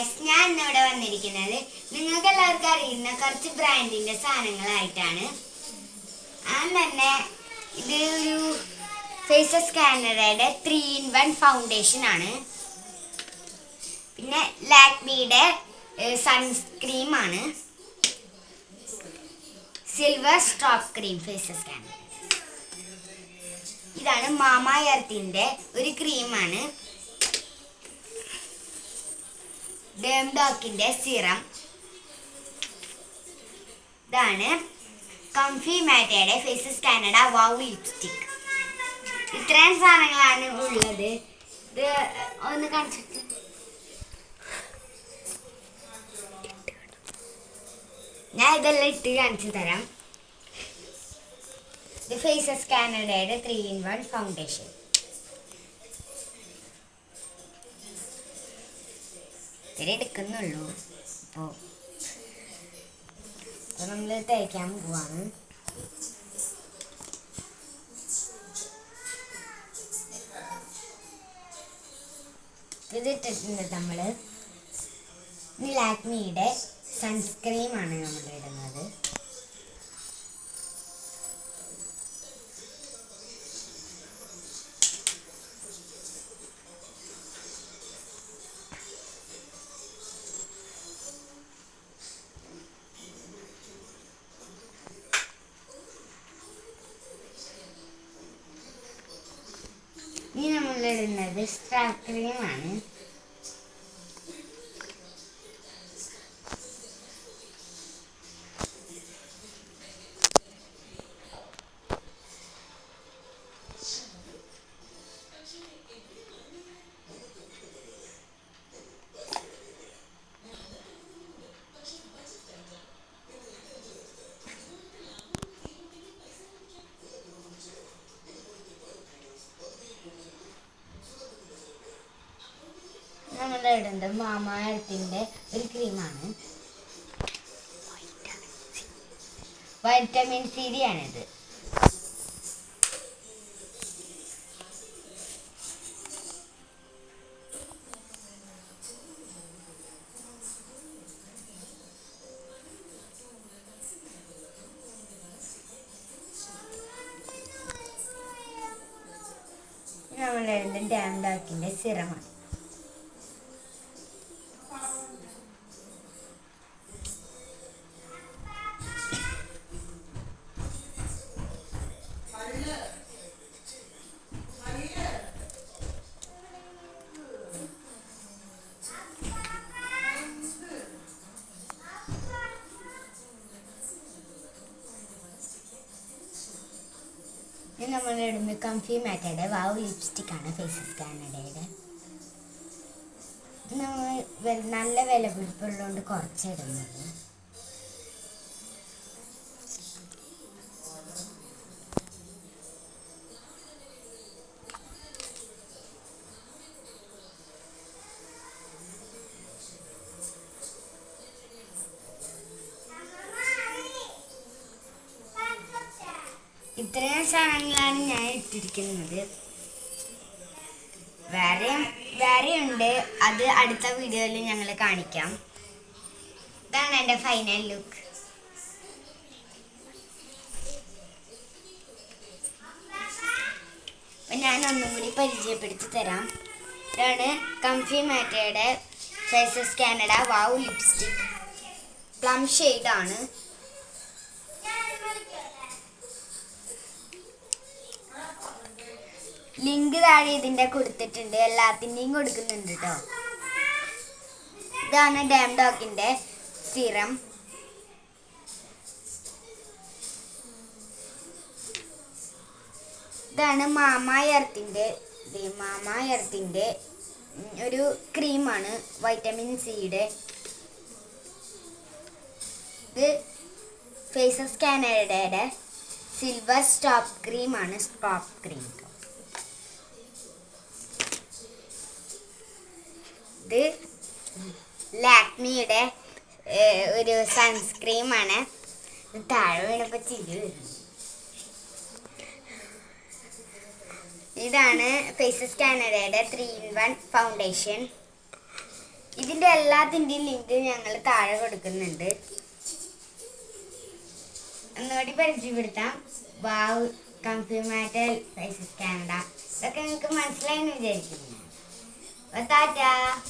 Guys, ഞാൻ ഇന്നിവിടെ വന്നിരിക്കുന്നത് നിങ്ങൾക്ക് എല്ലാവർക്കും അറിയുന്ന കുറച്ച് ബ്രാൻഡിന്റെ സാധനങ്ങളായിട്ടാണ്. തന്നെ ഇത് ഒരു ഫേസസ് കാനഡയുടെ 3-in-1 ഫൗണ്ടേഷൻ ആണ്. പിന്നെ ലാക്മിയുടെ സൺസ്ക്രീം ആണ്. Silver strop cream Faces Canada. ഇതാണ് മാമ എർത്തിന്റെ ഒരു ക്രീമാണ്. ഡേംഡോക്കിന്റെ സിറം. ഇതാണ് കംഫി മാറ്റയുടെ ഫേസസ് കാനഡ വൗ ലിപ്സ്റ്റിക്. ഇത്രയും സാധനങ്ങളാണ് ഉള്ളത്. ഇത് ഒന്ന് കാണിച്ചിട്ട് ഞാൻ ഇതെല്ലാം ഇട്ട് കാണിച്ചു തരാം. ഇത് ഫേസസ് കാനഡയുടെ 3-in-1 ഫൗണ്ടേഷൻ. ഇത്തിരി എടുക്കുന്നുള്ളൂ. അപ്പോൾ നമ്മൾ തേക്കാൻ പോവാണ്. ഇതിട്ടിട്ടുണ്ട് നമ്മൾ. ലാക്മിയുടെ സൺസ്ക്രീമാണ് നമ്മൾ ഇടുന്നത്. ഇനി നമ്മളിടുന്നത് സ്ട്രാപ്പ് ക്രീമാണ്. നമ്മളിടുന്നത് മാമ എർത്തിന്റെ ഒരു ക്രീമാണ്. വൈറ്റമിൻ സി ആണിത്. നമ്മളിടുന്നത് ഡാംഡോക്കിന്റെ സിറമാണ്. നമ്മളിടുന്നത് കംഫി മാറ്റയുടെ വൗ ലിപ്സ്റ്റിക് ആണ് ഫേസസ് കാനഡയുടെ. ഇത് നമ്മൾ നല്ല വില പിടിപ്പുള്ളതുകൊണ്ട് കുറച്ചിടുന്നത്. ഇത്രയും സാധനങ്ങളാണ് ഞാൻ ഇട്ടിരിക്കുന്നത്. വേറെയുണ്ട്, അത് അടുത്ത വീഡിയോയിൽ ഞങ്ങൾ കാണിക്കാം. ഇതാണ് എൻ്റെ ഫൈനൽ ലുക്ക്. അപ്പം ഞാൻ ഒന്നും കൂടി പരിചയപ്പെടുത്തി തരാം. ഇതാണ് കംഫി മാറ്റയുടെ Faces Canada wow lipstick. Plum ഷെയ്ഡാണ്. ലിങ്ക് താഴെ ഇതിൻ്റെ കൊടുത്തിട്ടുണ്ട്. എല്ലാത്തിൻ്റെയും കൊടുക്കുന്നുണ്ട് കേട്ടോ. ഇതാണ് ഡാംഡോക്കിൻ്റെ സിറം. ഇതാണ് മാമ എർത്തിന്റെ ഒരു ക്രീമാണ്, വൈറ്റമിൻ സിയുടെ. ഇത് ഫേസസ് കാനഡയുടെ സിൽവർ സ്ട്രോപ്പ് ക്രീമാണ്. സ്ട്രോപ്പ് ക്രീം. ഇത് ലാക്മിയുടെ ഒരു സൺസ്ക്രീമാണ്. താഴെ വീണപ്പോൾ ചിരി വരുന്നു. ഇതാണ് ഫേസസ് കാനഡയുടെ 3-in-1 ഫൗണ്ടേഷൻ. ഇതിന്റെ എല്ലാത്തിൻ്റെയും ലിങ്ക് ഞങ്ങൾ താഴെ കൊടുക്കുന്നുണ്ട്. ഒന്നുകൂടി പരിചയപ്പെടുത്താം. വാവ്, കംഫി മാറ്റ്, സൈസസ് കാനഡ. ഇതൊക്കെ നിങ്ങൾക്ക് മനസ്സിലായെന്ന് വിചാരിക്കുന്നു. ടാറ്റാ.